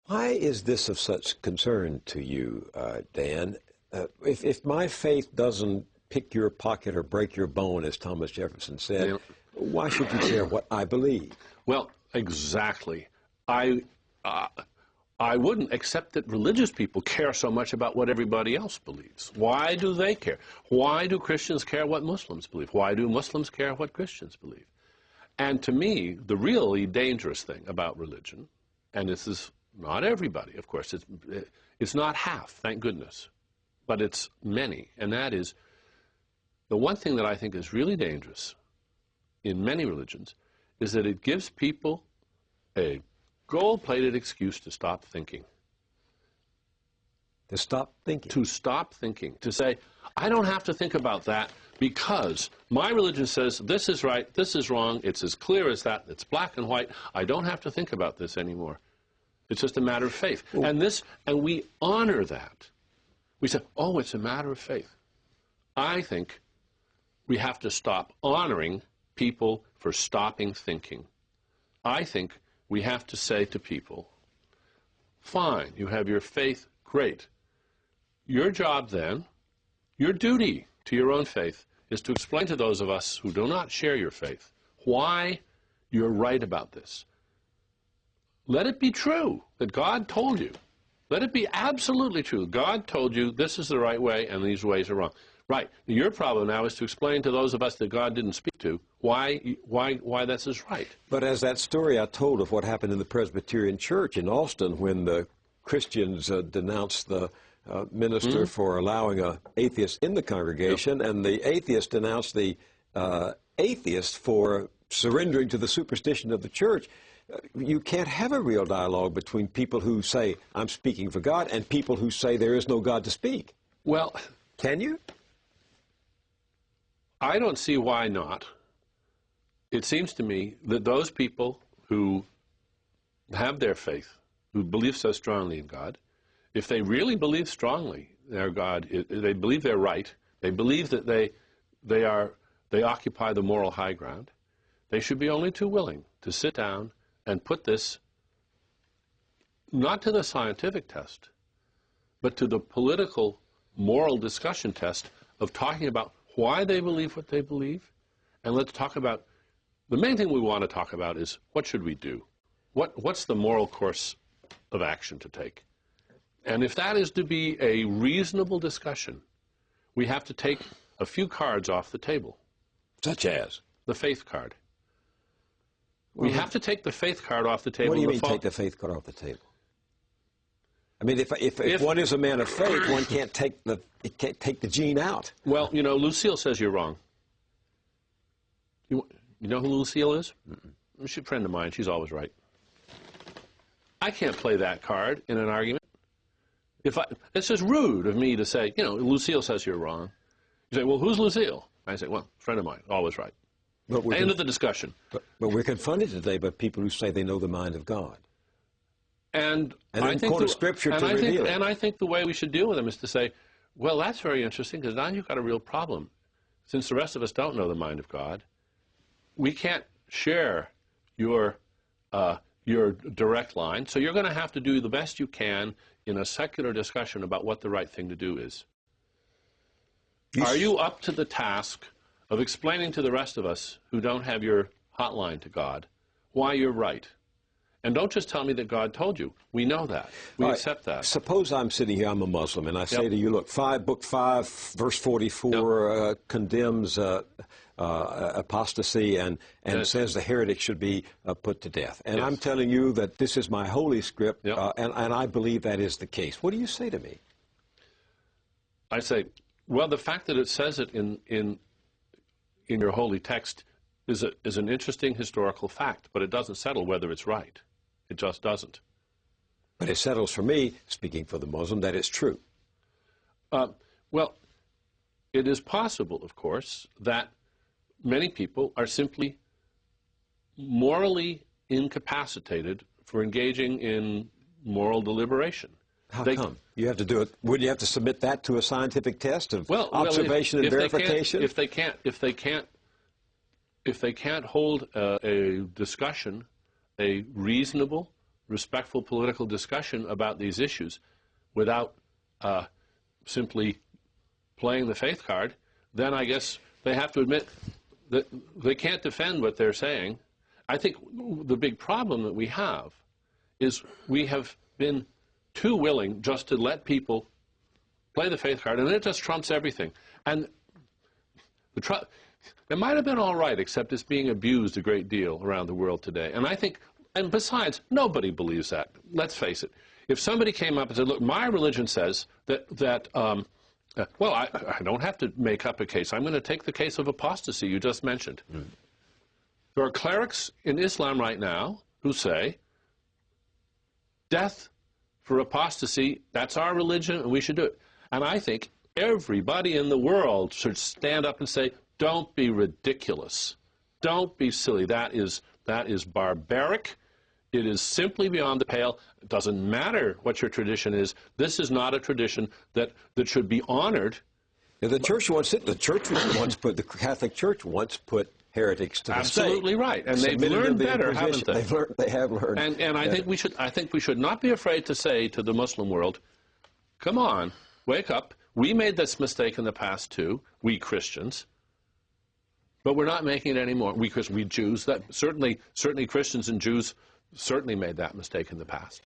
Why is this of such concern to you, Dan? If my faith doesn't pick your pocket or break your bone, as Thomas Jefferson said, Yeah. why should you care what I believe? Well, exactly. I wouldn't accept that religious people care so much about what everybody else believes. Why do they care? Why do Christians care what Muslims believe? Why do Muslims care what Christians believe? And to me, the really dangerous thing about religion, and this is not everybody, of course, it's not half, thank goodness, but it's many, and that is the one thing that I think is really dangerous in many religions is that it gives people a gold-plated excuse to stop thinking. To stop thinking? To stop thinking. To say, I don't have to think about that because my religion says this is right, this is wrong, it's as clear as that, it's black and white, I don't have to think about this anymore. It's just a matter of faith. Ooh. And we honor that. We say, oh, it's a matter of faith. I think we have to stop honoring people for stopping thinking. I think we have to say to people, fine, you have your faith, great. Your job then, your duty to your own faith, is to explain to those of us who do not share your faith why you're right about this. Let it be true that God told you. Let it be absolutely true. God told you this is the right way and these ways are wrong. Right. Your problem now is to explain to those of us that God didn't speak to why this is right. But as that story I told of what happened in the Presbyterian Church in Austin when the Christians denounced the minister for allowing an atheist in the congregation, and the atheist denounced the atheist for surrendering to the superstition of the church. You can't have a real dialogue between people who say, I'm speaking for God, and people who say there is no God to speak. Well, can you? I don't see why not. It seems to me that those people who have their faith, who believe so strongly in God, if they really believe strongly their God, they believe they're right, they believe that they occupy the moral high ground, they should be only too willing to sit down and put this not to the scientific test, but to the political, moral discussion test of talking about why they believe what they believe. And let's talk about, the main thing we want to talk about is what should we do? What's the moral course of action to take? And if that is to be a reasonable discussion, we have to take a few cards off the table. Such as? The faith card. We have to take the faith card off the table. What do you mean take the faith card off the table? I mean, if one is a man of faith, one can't take the gene out. Well, you know, Lucille says you're wrong. You know who Lucille is? She's a friend of mine. She's always right. I can't play that card in an argument. It's just rude of me to say, you know, Lucille says you're wrong. You say, well, who's Lucille? I say, well, friend of mine, always right. End of the discussion. But we're confronted today by people who say they know the mind of God. And I think quote a scripture to reveal it. And I think the way we should deal with them is to say, well, that's very interesting, because now you've got a real problem. Since the rest of us don't know the mind of God, we can't share your direct line, so you're going to have to do the best you can in a secular discussion about what the right thing to do is. Are you up to the task of explaining to the rest of us who don't have your hotline to God why you're right? And don't just tell me that God told you. We know that. We accept that. Suppose I'm sitting here, I'm a Muslim, and I say to you, look, Book 5, verse 44 condemns apostasy and says the heretic should be put to death. And I'm telling you that this is my holy script, and I believe that is the case. What do you say to me? I say, well, the fact that it says it in your holy text is an interesting historical fact, but it doesn't settle whether it's right. It just doesn't. But it settles for me, speaking for the Muslim, that it's true. Well, it is possible, of course, that many people are simply morally incapacitated for engaging in moral deliberation. How come? You have to do it. Wouldn't you have to submit that to a scientific test of observation and verification? If they can't hold a discussion, a reasonable, respectful political discussion about these issues without simply playing the faith card, then I guess they have to admit that they can't defend what they're saying. I think the big problem that we have is we have been too willing just to let people play the faith card, and it just trumps everything. And it might have been all right, except it's being abused a great deal around the world today. And I think, and besides, nobody believes that. Let's face it. If somebody came up and said, look, my religion says that well, I don't have to make up a case. I'm going to take the case of apostasy you just mentioned. Mm. There are clerics in Islam right now who say, death for apostasy, that's our religion, and we should do it. And I think everybody in the world should stand up and say, don't be ridiculous. Don't be silly. That is barbaric. It is simply beyond the pale. It doesn't matter what your tradition is. This is not a tradition that should be honored. Yeah, the church wants it. The Catholic Church once put heretics to the state. Absolutely right, and they've learned better, haven't they? They have learned. And I think we should not be afraid to say to the Muslim world, come on, wake up. We made this mistake in the past too, we Christians, but we're not making it anymore. We Jews, that certainly Christians and Jews certainly made that mistake in the past.